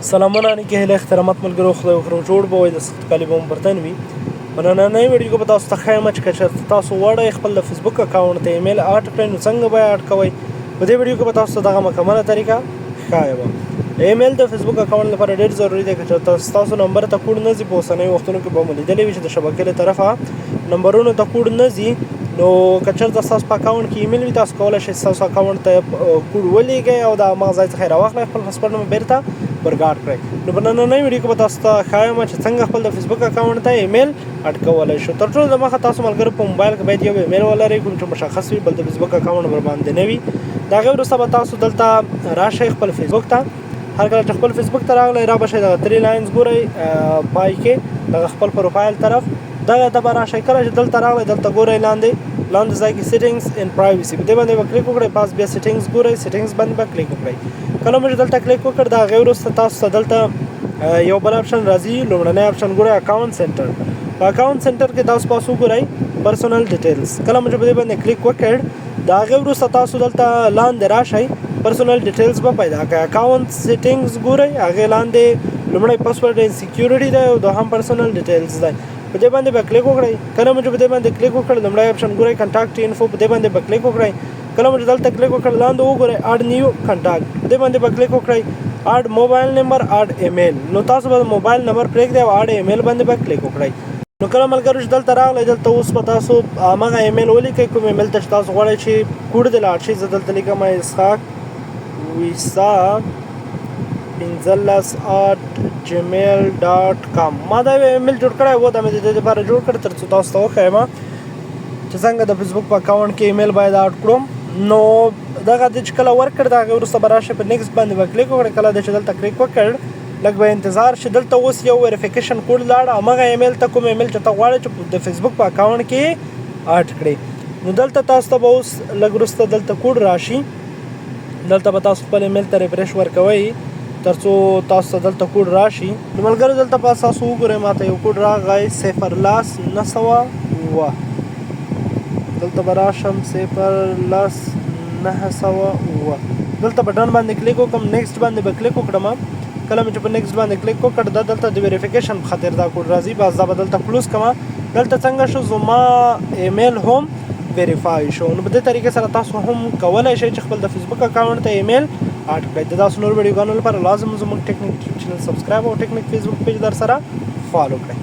سلامونه نیکه هیله احترامات ملګرو خدای وکړو جوړ به وای د سخت کالي به مو برتن وي په نننۍ ویډیو کې به تاسو ته ښایم چې که چېرته تاسو غواړئ خپل د فیسبوک اکاونټ ته ایمیل اډ کړئ نو څنګه به یې اډ کوئ په دې ویډیو کې به تاسو ته دغه مکمله طریقه ښایم ایمیل د فیسبوک اکاونټ لپاره ډېر ضروري دی که چېرته ستاسو نمبر ته کوډ نه ځي په اوسنیو وختونو کې به مو لیدلی وي چې د شبکې له طرفه نمبرونو ته کوډ نه ځي نو که چېرته ستاسو په اکاونټ کې ایمیل وي تاسو کولی شئ ستاسو اکاونټ ته کوډ ولیږئ او د هماغه ځای څخه یې راواخلئ خپل پاسورډ مو بیرته ورګاډ کړئ نو په نننۍ ویډیو کې به تاسو ته ښایم چې څنګه خپل د فیسبوک اکاونټ ته ایمیل اډ کولی شو تر ټولو دمخه تاسو ملګرو په موبایل کې باید یو ایمیل ولرئ کوم چې مشخص وي بل د فیسبوک اکاونټ ورباندې نه وي د هغې وروسته به تاسو دلته راشئ خپل فیسبوک ته هر کله چې خپل فیسبوک ته راغلی را به شئ دغه 3 لاینز ګورئ پای کې دغه خپل پروفایل طرف دغه ته به راشئ کله چې دلته راغلی دلته ګورئ لاندې ځای کې سیټینګز ان پرایوسي په دې باندې به کلیک وکړئ پاس بیا سیټینګز ګورئ سیټینګز باندې به کلیک وکړئ کله مو چې دلته کلیک وکړ د هغې وروسته تاسو ته دلته یو بل اپشن راځي لومړنی اپشن ګورئ اکاونټ سنټر په اکاونټ سنټر کې تاسو پاس وګورئ پرسنل ډیټیلز کله مو چې په دې باندې کلیک وکړ د هغې وروسته تاسو دلته لاندې راشئ پرسنل ډیټیلز به پیدا کړئ اکاونټ سیټینګز ګورئ هغې لاندې لومړی پاسورډ اینډ سیکیورټي دی او دوهم پرسنل ډیټیلز دی په دې باندې به کلیک وکړئ کله مو چې په دې باندې کلیک وکړ لومړی اپشن ګورئ کنټاکټ انفو په دې باندې به کلیک وکړئ کله مو چې دلته کلیک وکړ لاندې وګورئ اډ نیو کنټاکټ په دې باندې به کلیک وکړئ اډ موبایل نمبر اډ ایمیل نو تاسو به موبایل نمبر پرېږدئ او اډ ایمیل باندې به کلیک وکړئ نو کله ملګرو چې دلته راغلی دلته اوس به تاسو همغه ایمیل ولیکئ کوم ایمیل ته چې تاسو غواړئ چې کوډ دې لاړ شي زه دلته لیکم اسحاق ویسا 15@gmail.com ما دا ایمیل جوړ کړی و دا مې د دې لپاره جوړ کړ تر څو تاسو ته وښیم چې څنګه د فیسبوک په اکاونټ کې ایمیل باید اډ کړم نو دغه دې چې کله ورکړ د هغې وروسته به راشئ په نیکسټ باندې به کلیک وکړئ کله دې چې دلته کلیک وکړ لږ به انتظار شي دلته اوس یو ویریفیکیشن کوډ لاړ همغه ایمیل ته کوم ایمیل چې ته غواړئ چې د فیسبوک په اکاونټ کې اډ کړئ نو دلته تاسو ته به اوس لږ وروسته دلته کوډ راشي دلته به تاسو خپل ایمیل ته ریفریش ورکوئ تر څو تاسو ته دلته کوډ راشي نو ملګرو دلته په تاسو وګورئ ماته یو کوډ راغی 0:900 دلته به راشم 0:900 دلته بټن باندې کلیک وکړم نیکسټ باندې به کلیک وکړم کله مې چې په نیکسټ باندې کلیک وکړ دا دلته د ویریفیکیشن په خاطر دا کوډ راځي بس دا به دلته کلوز کړم دلته څنګه شو زما ایمیل هم ویریفای شو نو په دې طریقې سره تاسو هم کولی شئ چې خپل د فیسبوک اکاونټ ته ایمیل اډ کړئ د داسې نور ویډیوګانو لپاره لازم زموږ ټیکنیک یوټیوب چینل سبسکرایب او ټیکنیک فیسبوک پیج در سره فالو کړئ